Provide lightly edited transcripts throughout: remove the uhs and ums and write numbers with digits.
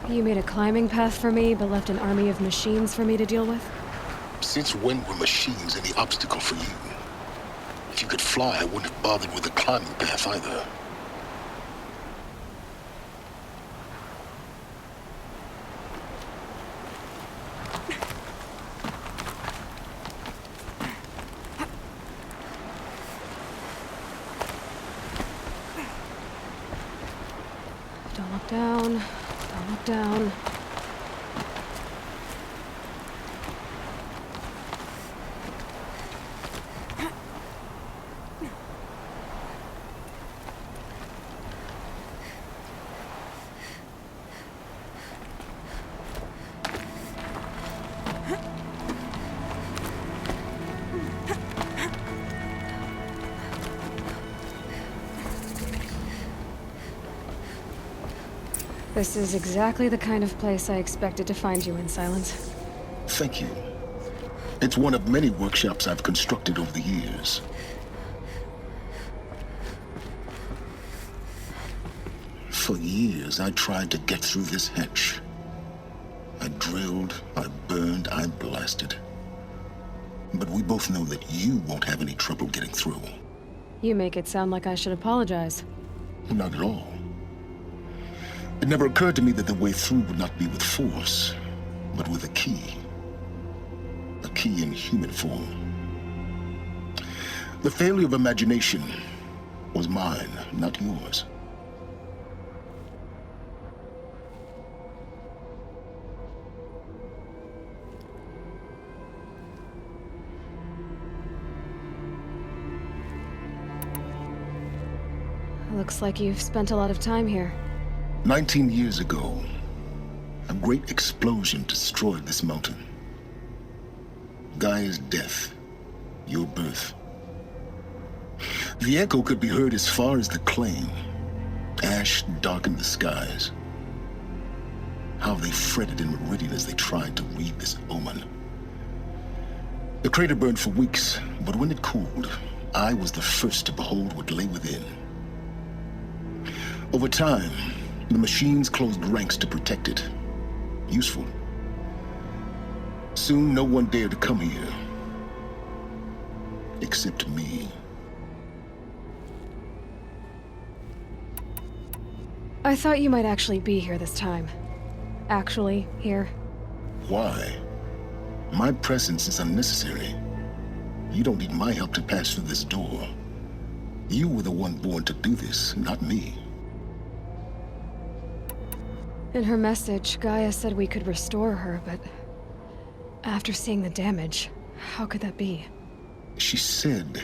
You made a climbing path for me, but left an army of machines for me to deal with? Since when were machines any obstacle for you? If you could fly, I wouldn't have bothered with the climbing path either. Don't look down. Don't look down. This is exactly the kind of place I expected to find you in, Silence. Thank you. It's one of many workshops I've constructed over the years. For years, I tried to get through this hatch. I drilled, I burned, I blasted. But we both know that you won't have any trouble getting through. You make it sound like I should apologize. Not at all. It never occurred to me that the way through would not be with force, but with a key. A key in human form. The failure of imagination was mine, not yours. Looks like you've spent a lot of time here. 19 years ago, a great explosion destroyed this mountain. Gaia's death, your birth. The echo could be heard as far as the claim. Ash darkened the skies. How they fretted in meridian as they tried to read this omen. The crater burned for weeks, but when it cooled, I was the first to behold what lay within. Over time, the machines closed ranks to protect it. Useful. Soon, no one dared to come here. Except me. I thought you might actually be here this time. Actually, here. Why? My presence is unnecessary. You don't need my help to pass through this door. You were the one born to do this, not me. In her message, Gaia said we could restore her, but after seeing the damage, how could that be? She said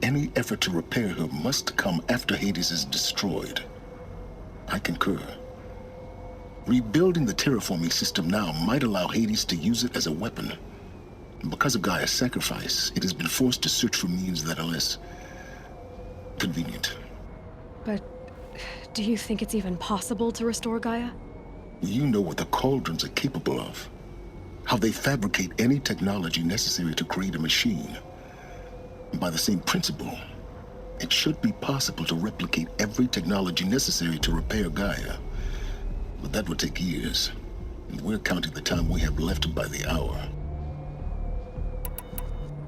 any effort to repair her must come after Hades is destroyed. I concur. Rebuilding the terraforming system now might allow Hades to use it as a weapon. Because of Gaia's sacrifice, it has been forced to search for means that are less convenient. But do you think it's even possible to restore Gaia? You know what the cauldrons are capable of. How they fabricate any technology necessary to create a machine. By the same principle, it should be possible to replicate every technology necessary to repair Gaia. But that would take years. And we're counting the time we have left by the hour.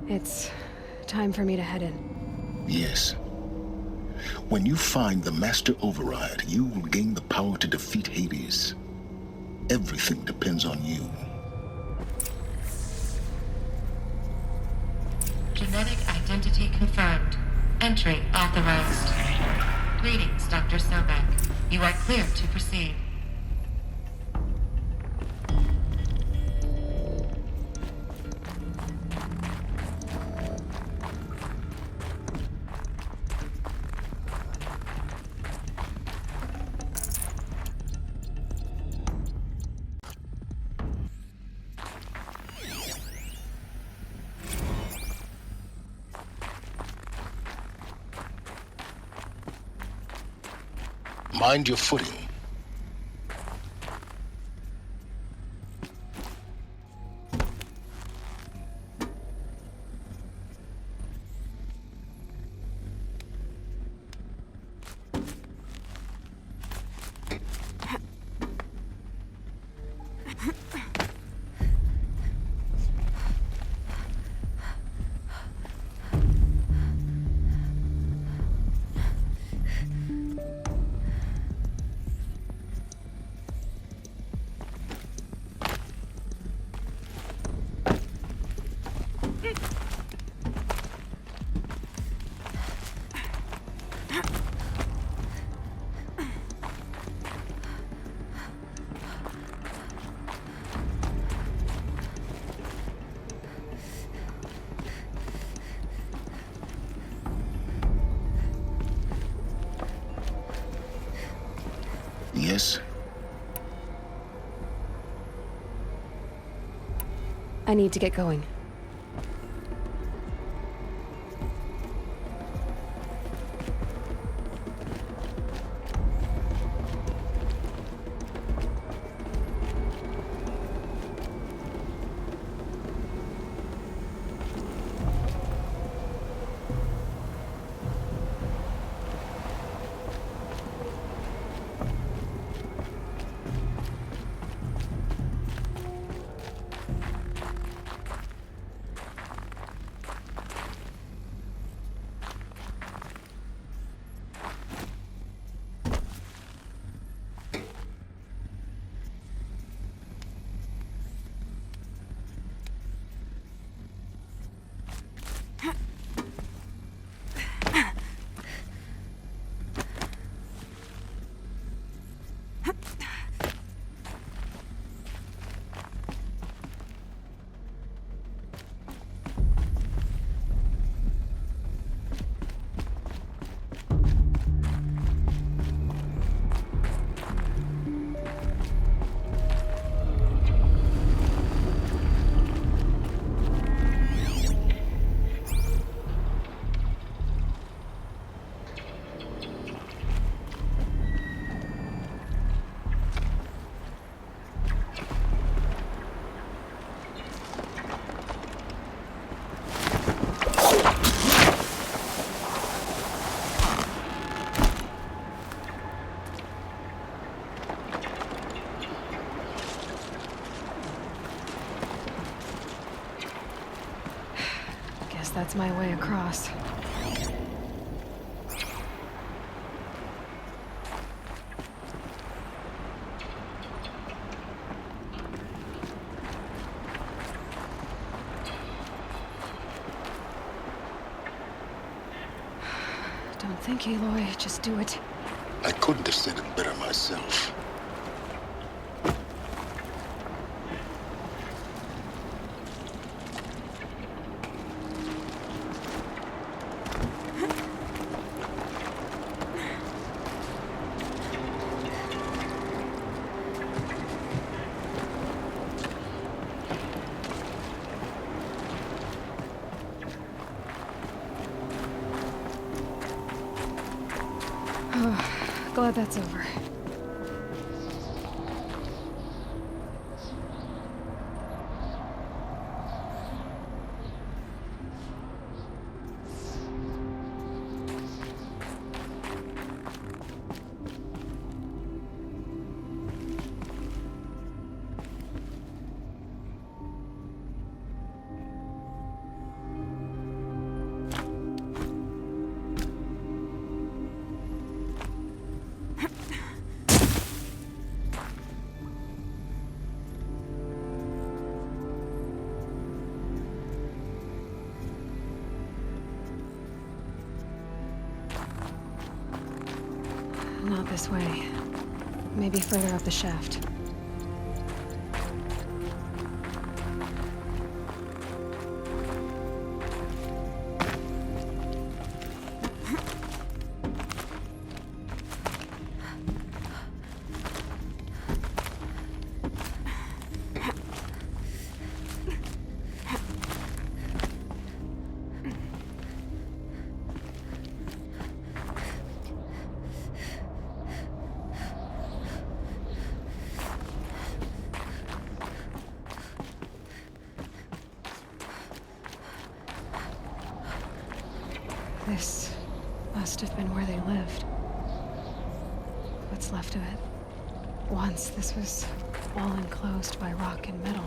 It's time for me to head in. Yes. When you find the Master Override, you will gain the power to defeat Hades. Everything depends on you. Genetic identity confirmed. Entry authorized. Greetings, Dr. Sobek. You are clear to proceed. Mind your footing. Yes? I need to get going. That's my way across. Don't think, Aloy. Just do it. I couldn't have said it better myself. Glad that's over. Not this way. Maybe further up the shaft. This must have been where they lived. What's left of it. Once this was all enclosed by rock and metal.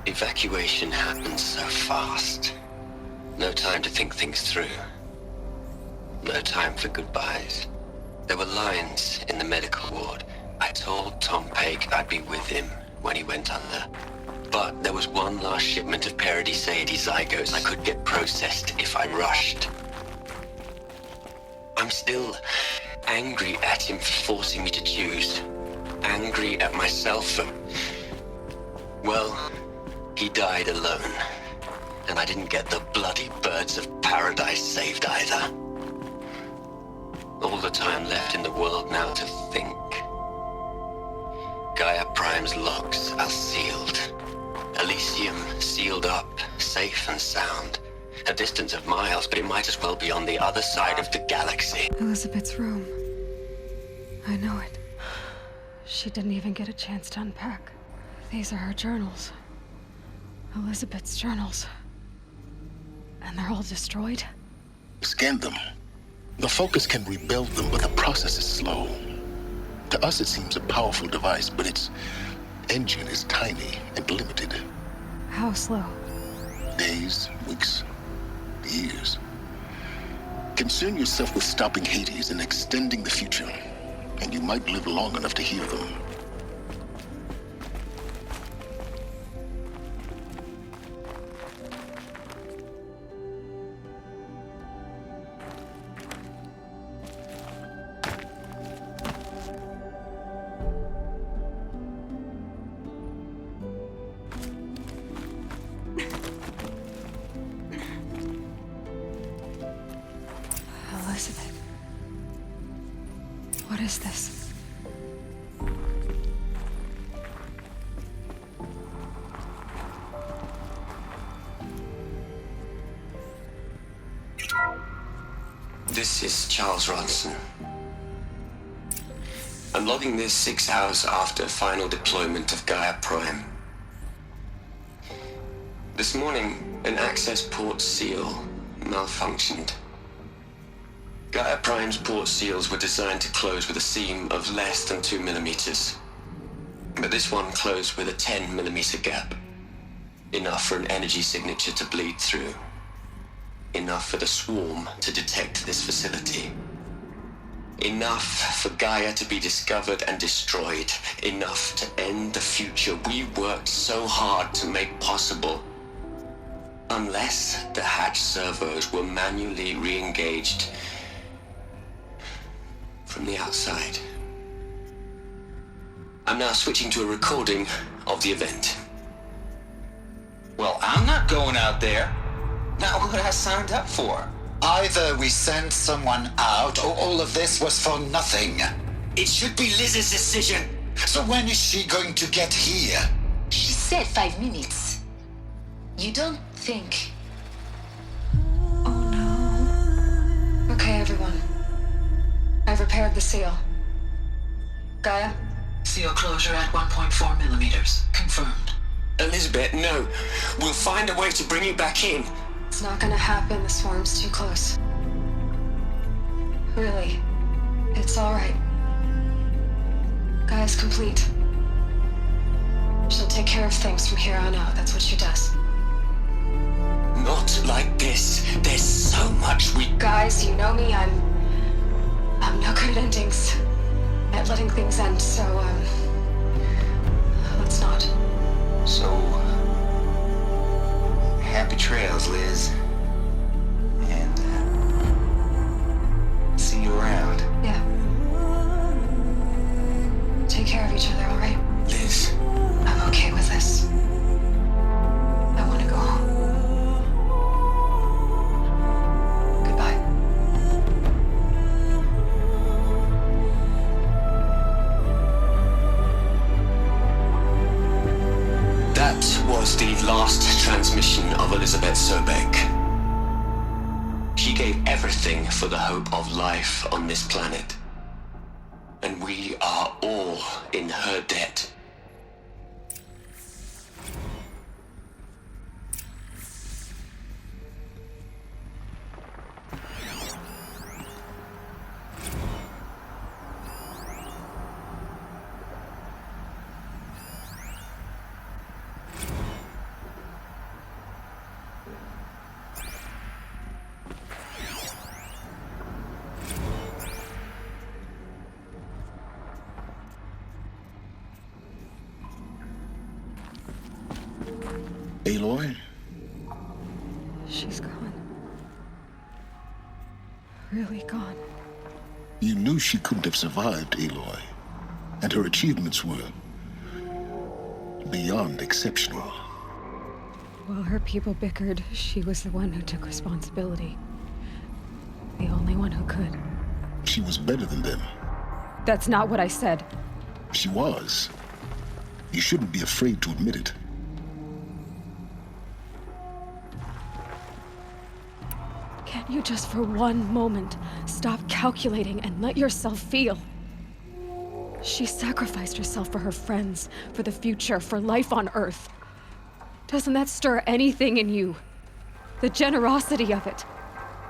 Evacuation happened so fast. No time to think things through. No time for goodbyes. There were lines in the medical ward. I told Tom Pake I'd be with him when he went under. But there was one last shipment of Paradiseidae zygotes I could get processed if I rushed. I'm still angry at him for forcing me to choose. Angry at myself for... Well, he died alone. And I didn't get the bloody birds of paradise saved either. All the time left in the world now to think. Gaia Prime's locks are sealed. Elysium sealed up, safe and sound. A distance of miles, but it might as well be on the other side of the galaxy. Elizabeth's room. I know it. She didn't even get a chance to unpack. These are her journals. Elizabeth's journals. And they're all destroyed? Scan them. The Focus can rebuild them, but the process is slow. To us, it seems a powerful device, but its engine is tiny and limited. How slow? Days, weeks, years. Concern yourself with stopping Hades and extending the future, and you might live long enough to hear them. Elizabeth. What is this? This is Charles Ronson. I'm logging this 6 hours after final deployment of Gaia Prime. This morning, an access port seal malfunctioned. Gaia Prime's port seals were designed to close with a seam of less than 2 millimeters. But this one closed with a 10 millimeter gap. Enough for an energy signature to bleed through. Enough for the swarm to detect this facility. Enough for Gaia to be discovered and destroyed. Enough to end the future we worked so hard to make possible. Unless the hatch servos were manually re-engaged from the outside. I'm now switching to a recording of the event. Well, I'm not going out there. Not what I signed up for. Either we send someone out, or all of this was for nothing. It should be Liz's decision. So when is she going to get here? She said 5 minutes. You don't think... Oh no. Okay, everyone. I've repaired the seal. Gaia? Seal closure at 1.4 millimeters. Confirmed. Elizabeth, no. We'll find a way to bring you back in. It's not gonna happen. The swarm's too close. Really. It's alright. Gaia's complete. She'll take care of things from here on out. That's what she does. Not like this. There's so much we... Guys, you know me. I'm no good at endings. At letting things end, so, let's not. So... happy trails, Liz. And, see you around. Yeah. Take care of each other, alright? Liz. I'm okay with this. I want to go home. Goodbye. That was the last transmission of Elizabeth Sobek. She gave everything for the hope of life on this planet. And we are all in her debt. Aloy? She's gone. Really gone. You knew she couldn't have survived, Aloy. And her achievements were beyond exceptional. While her people bickered, she was the one who took responsibility. The only one who could. She was better than them. That's not what I said. She was. You shouldn't be afraid to admit it. Can't you just for one moment stop calculating and let yourself feel? She sacrificed herself for her friends, for the future, for life on Earth. Doesn't that stir anything in you? The generosity of it.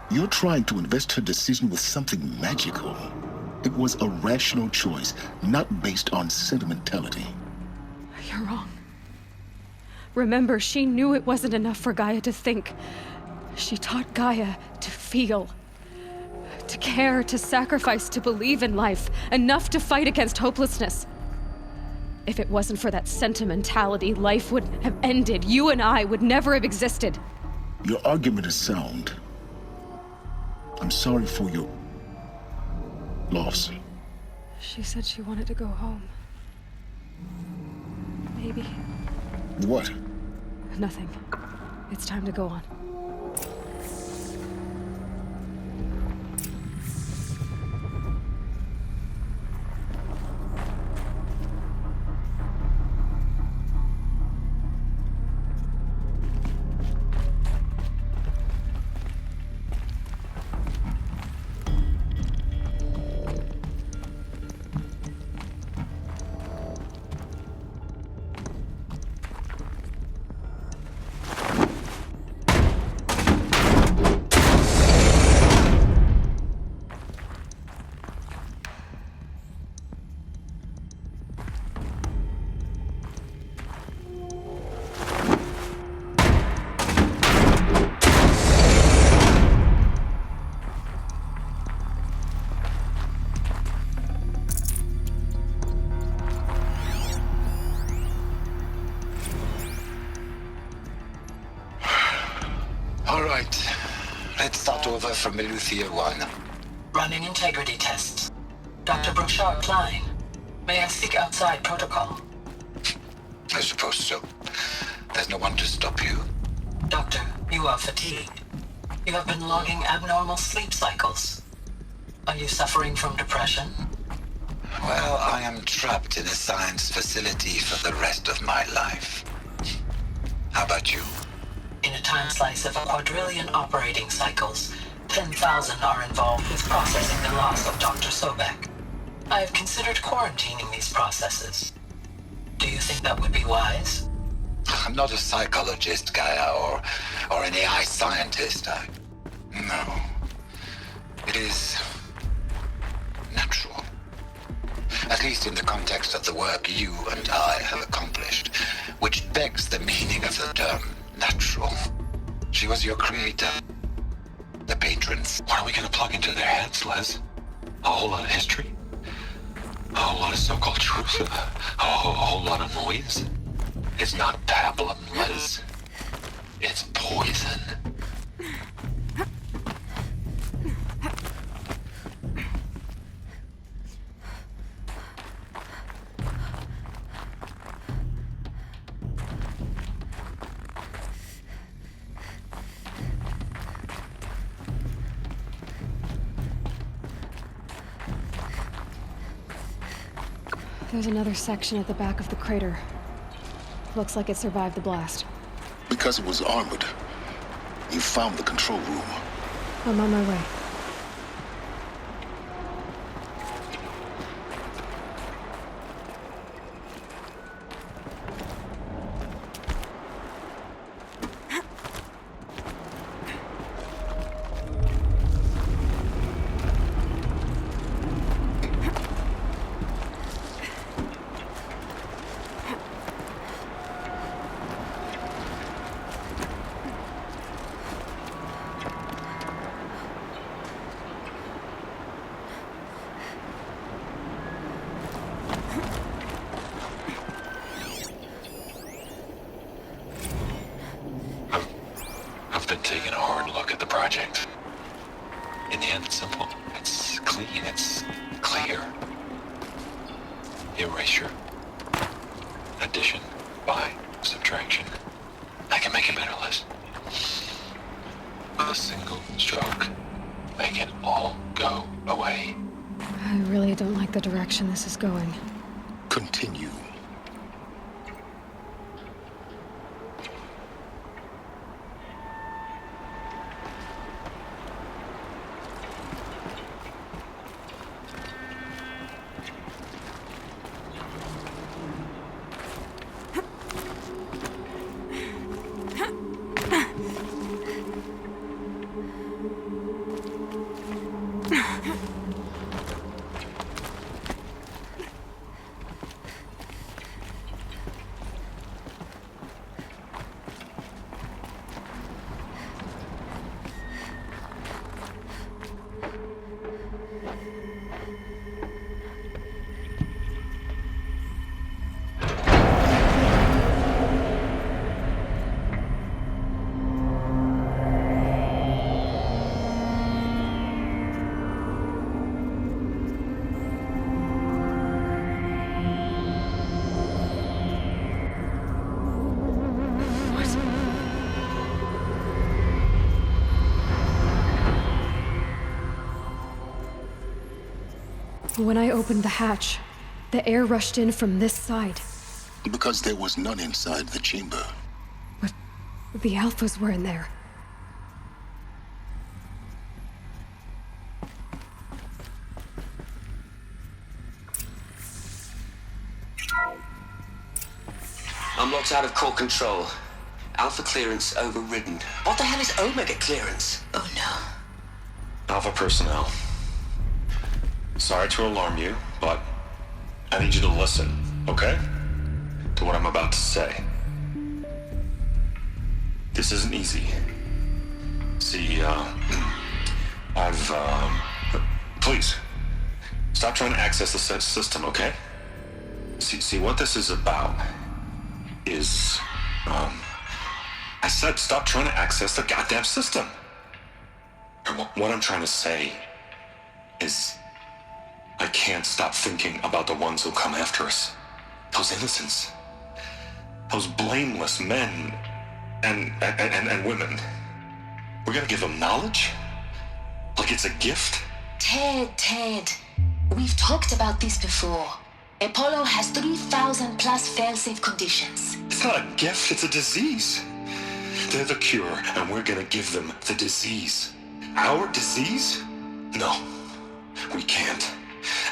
You're trying to invest her decision with something magical. It was a rational choice, not based on sentimentality. You're wrong. Remember, she knew it wasn't enough for Gaia to think. She taught Gaia to feel. To care, to sacrifice, to believe in life. Enough to fight against hopelessness. If it wasn't for that sentimentality, life would have ended. You and I would never have existed. Your argument is sound. I'm sorry for your loss. She said she wanted to go home. Maybe. What? Nothing. It's time to go on. All right. Let's start over from Eleuthia 1. Running integrity tests. Dr. Brochard Klein. May I speak outside protocol? I suppose so. There's no one to stop you. Doctor, you are fatigued. You have been logging abnormal sleep cycles. Are you suffering from depression? Well, I am trapped in a science facility for the rest of my life. How about you? In a time slice of a quadrillion operating cycles, 10,000 are involved with processing the loss of Dr. Sobek. I have considered quarantining these processes. Do you think that would be wise? I'm not a psychologist, Gaia, or an AI scientist. No. It is natural. At least in the context of the work you and I have accomplished, which begs the meaning of the term natural. She was your creator. The patrons. What are we gonna plug into their heads, Les? A whole lot of history? A whole lot of so-called truth? A whole lot of noise? It's not pablum, Les. It's poison. There's another section at the back of the crater. Looks like it survived the blast. Because it was armored, you found the control room. I'm on my way. project. In the end, it's simple. It's clean. It's clear. Erasure. Addition. By. Subtraction. I can make a better list. With a single stroke. Make it all go away. I really don't like the direction this is going. Continue. When I opened the hatch, the air rushed in from this side. Because there was none inside the chamber. But the alphas were in there. I'm locked out of core control. Alpha clearance overridden. What the hell is Omega clearance? Oh no. Alpha personnel. Sorry to alarm you, but I need you to listen, okay? To what I'm about to say. This isn't easy. See, please, stop trying to access the system, okay? See, what this is about is, I said stop trying to access the goddamn system. What I'm trying to say is, I can't stop thinking about the ones who come after us. Those innocents. Those blameless men and women. We're gonna give them knowledge? Like it's a gift? Ted. We've talked about this before. Apollo has 3,000 plus fail-safe conditions. It's not a gift, it's a disease. They're the cure, and we're gonna give them the disease. Our disease? No, we can't.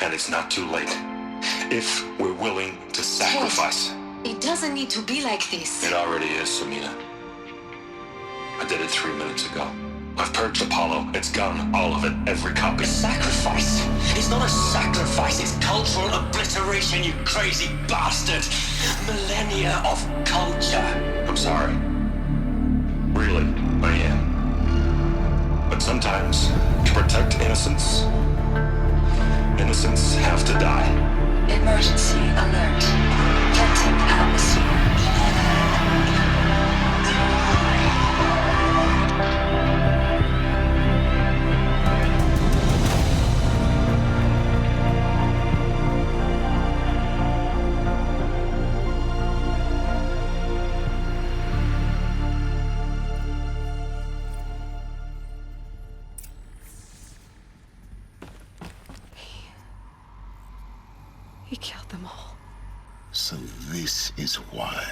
And it's not too late. If we're willing to sacrifice. Ted, it doesn't need to be like this. It already is, Samina. I did it 3 minutes ago. I've purged Apollo. It's gone. All of it. Every copy. Sacrifice? It's not a sacrifice. It's cultural obliteration, you crazy bastard. Millennia of culture. I'm sorry. Really, I am. But sometimes, to protect innocence have to die. Emergency alert. Venting atmosphere. He killed them all. So this is why.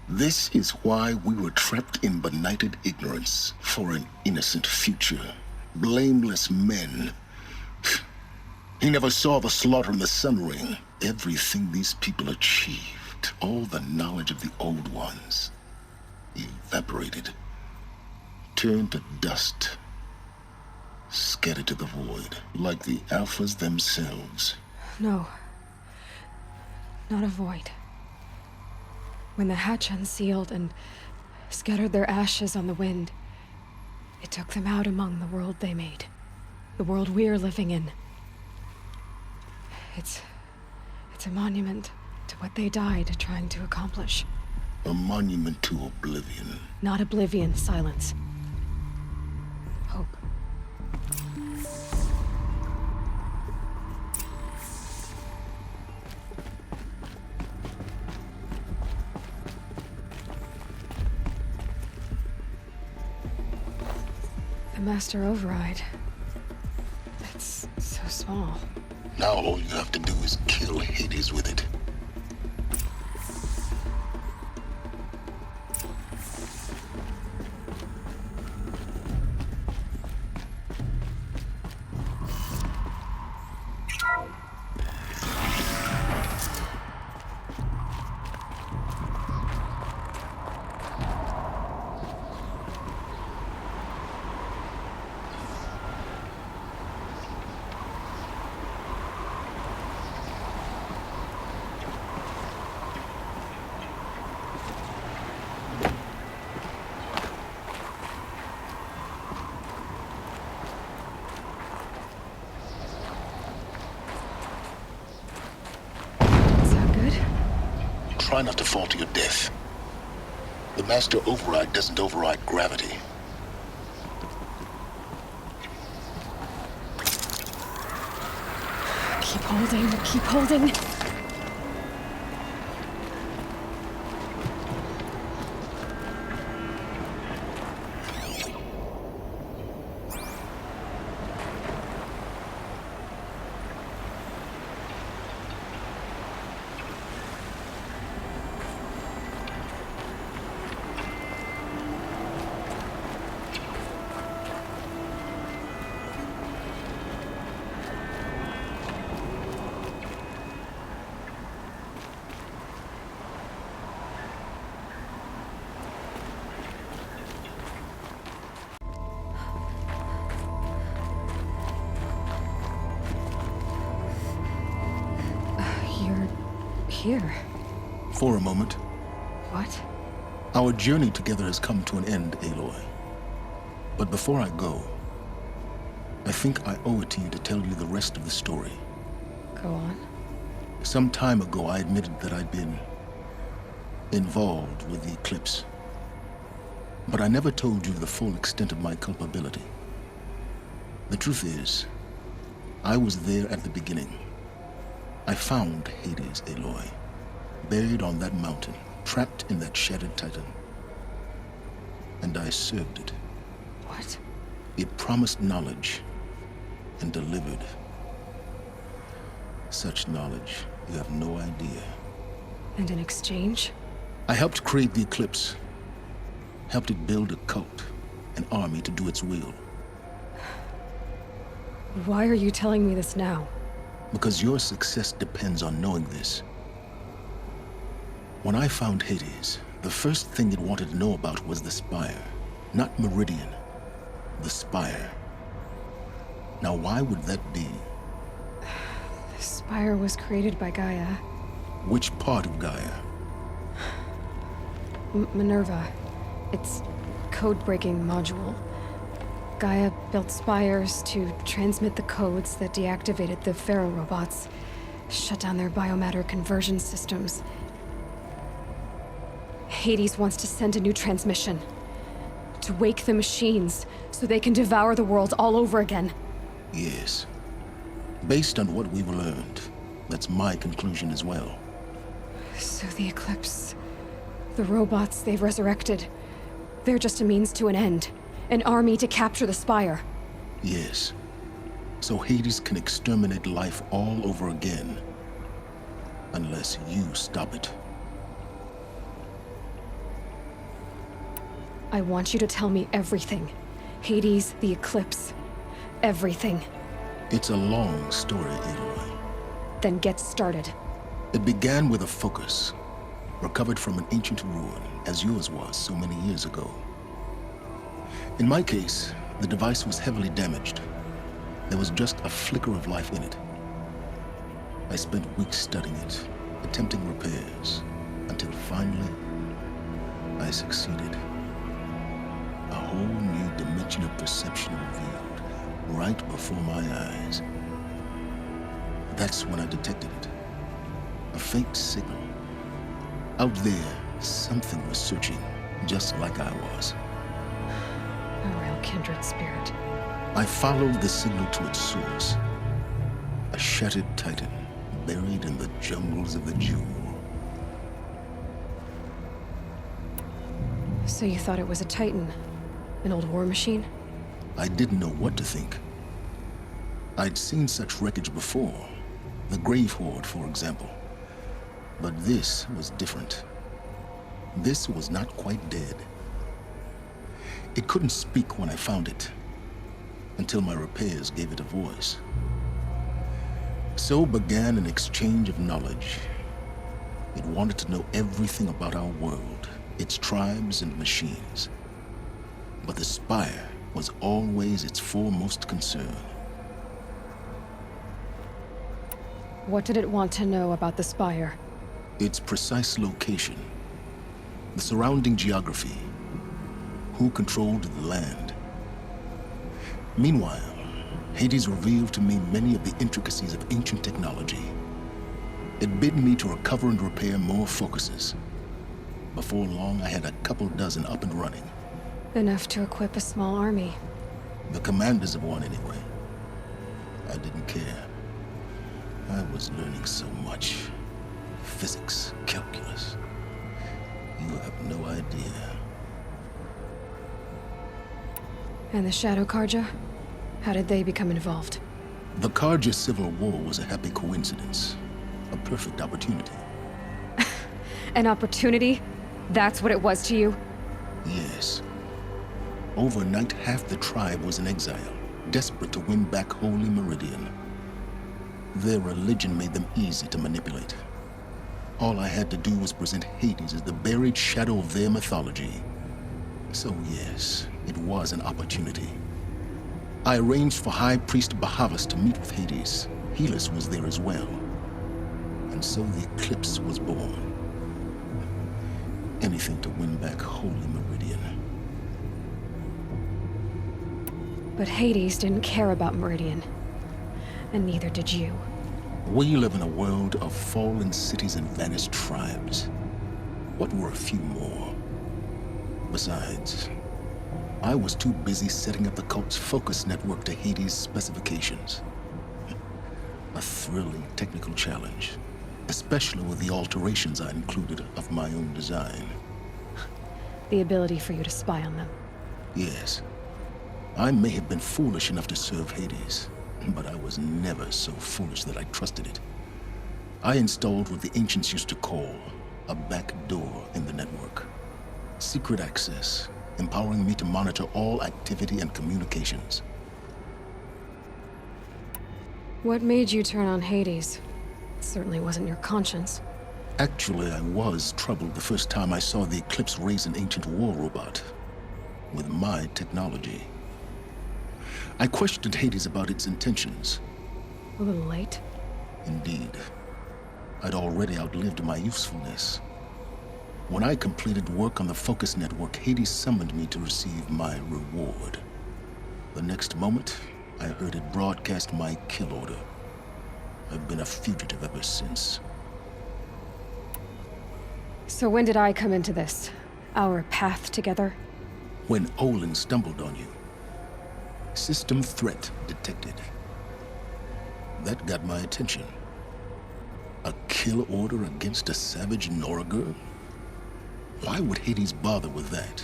This is why we were trapped in benighted ignorance for an innocent future. Blameless men. He never saw the slaughter in the Sun Ring. Everything these people achieved, all the knowledge of the old ones, evaporated, turned to dust, scattered to the void, like the Alphas themselves. No. Not a void. When the hatch unsealed and scattered their ashes on the wind, it took them out among the world they made. The world we're living in. It's a monument to what they died trying to accomplish. A monument to oblivion. Not oblivion, silence. master override. It's so small. Now all you have to do is kill Hades with it. Try not to fall to your death. The master override doesn't override gravity. Keep holding, keep holding. Here. For a moment. What? Our journey together has come to an end, Aloy. But before I go, I think I owe it to you to tell you the rest of the story. Go on. Some time ago, I admitted that I'd been involved with the eclipse. But I never told you the full extent of my culpability. The truth is, I was there at the beginning. I found Hades, Aloy, buried on that mountain, trapped in that shattered titan. And I served it. What? It promised knowledge and delivered. Such knowledge, you have no idea. And in exchange? I helped create the eclipse. Helped it build a cult, an army to do its will. Why are you telling me this now? Because your success depends on knowing this. When I found Hades, the first thing it wanted to know about was the Spire. Not Meridian, the Spire. Now why would that be? The Spire was created by Gaia. Which part of Gaia? Minerva. Its code-breaking module. Gaia built spires to transmit the codes that deactivated the Pharaoh robots, shut down their biomatter conversion systems. Hades wants to send a new transmission. To wake the machines, so they can devour the world all over again. Yes. Based on what we've learned, that's my conclusion as well. So the Eclipse, the robots they've resurrected, they're just a means to an end. An army to capture the Spire. Yes. So Hades can exterminate life all over again. Unless you stop it. I want you to tell me everything. Hades, the Eclipse. Everything. It's a long story, Aloy. Then get started. It began with a focus. Recovered from an ancient ruin, as yours was so many years ago. In my case, the device was heavily damaged. There was just a flicker of life in it. I spent weeks studying it, attempting repairs, until finally, I succeeded. A whole new dimension of perception revealed, right before my eyes. That's when I detected it. A faint signal. Out there, something was searching, just like I was. A real kindred spirit. I followed the signal to its source. A shattered titan, buried in the jungles of the Jewel. So you thought it was a titan? An old war machine? I didn't know what to think. I'd seen such wreckage before, the Grave Horde, for example. But this was different. This was not quite dead. It couldn't speak when I found it, until my repairs gave it a voice. So began an exchange of knowledge. It wanted to know everything about our world, its tribes and machines. But the Spire was always its foremost concern. What did it want to know about the Spire? Its precise location, the surrounding geography, who controlled the land. Meanwhile, Hades revealed to me many of the intricacies of ancient technology. It bid me to recover and repair more focuses. Before long, I had a couple dozen up and running. Enough to equip a small army. The commanders of one, anyway. I didn't care. I was learning so much. Physics, calculus. You have no idea. And the Shadow Karja? How did they become involved? The Karja Civil War was a happy coincidence. A perfect opportunity. An opportunity? That's what it was to you? Yes. Overnight, half the tribe was in exile, desperate to win back Holy Meridian. Their religion made them easy to manipulate. All I had to do was present Hades as the buried shadow of their mythology. So yes, it was an opportunity. I arranged for High Priest Bahavas to meet with Hades. Helis was there as well. And so the eclipse was born. Anything to win back Holy Meridian. But Hades didn't care about Meridian. And neither did you. We live in a world of fallen cities and vanished tribes. What were a few more? Besides, I was too busy setting up the cult's focus network to Hades' specifications. A thrilling technical challenge, especially with the alterations I included of my own design. The ability for you to spy on them. Yes. I may have been foolish enough to serve Hades, but I was never so foolish that I trusted it. I installed what the ancients used to call a back door in the network. Secret access, empowering me to monitor all activity and communications. What made you turn on Hades? It certainly wasn't your conscience. Actually, I was troubled the first time I saw the Eclipse raise an ancient war robot with my technology. I questioned Hades about its intentions. A little late? Indeed. I'd already outlived my usefulness. When I completed work on the Focus Network, Hades summoned me to receive my reward. The next moment, I heard it broadcast my kill order. I've been a fugitive ever since. So when did I come into this? Our path together? When Olin stumbled on you. System threat detected. That got my attention. A kill order against a savage Nora girl? Why would Hades bother with that?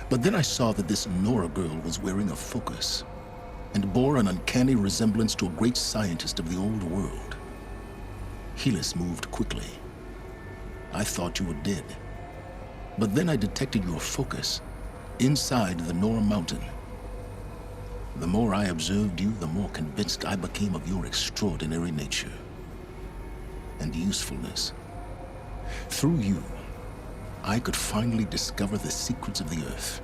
But then I saw that this Nora girl was wearing a focus and bore an uncanny resemblance to a great scientist of the old world. Helis moved quickly. I thought you were dead. But then I detected your focus inside the Nora mountain. The more I observed you, the more convinced I became of your extraordinary nature and usefulness. Through you, I could finally discover the secrets of the Earth.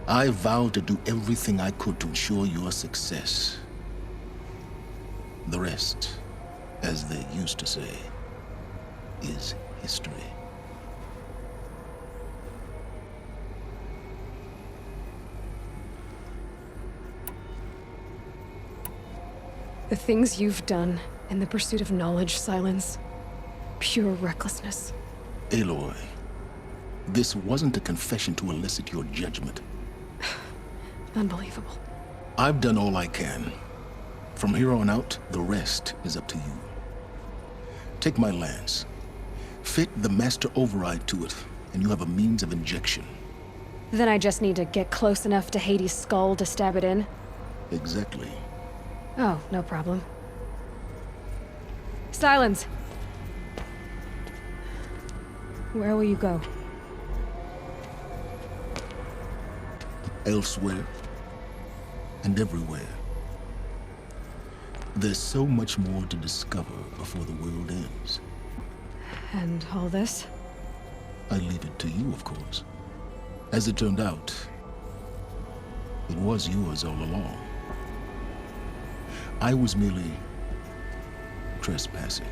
I vowed to do everything I could to ensure your success. The rest, as they used to say, is history. The things you've done in the pursuit of knowledge, Silence. Pure recklessness. Aloy, this wasn't a confession to elicit your judgment. Unbelievable. I've done all I can. From here on out, the rest is up to you. Take my lance. Fit the master override to it, and you have a means of injection. Then I just need to get close enough to Hades' skull to stab it in? Exactly. Oh, no problem. Silence! Where will you go? Elsewhere and everywhere. There's so much more to discover before the world ends. And all this? I leave it to you, of course. As it turned out, it was yours all along. I was merely trespassing.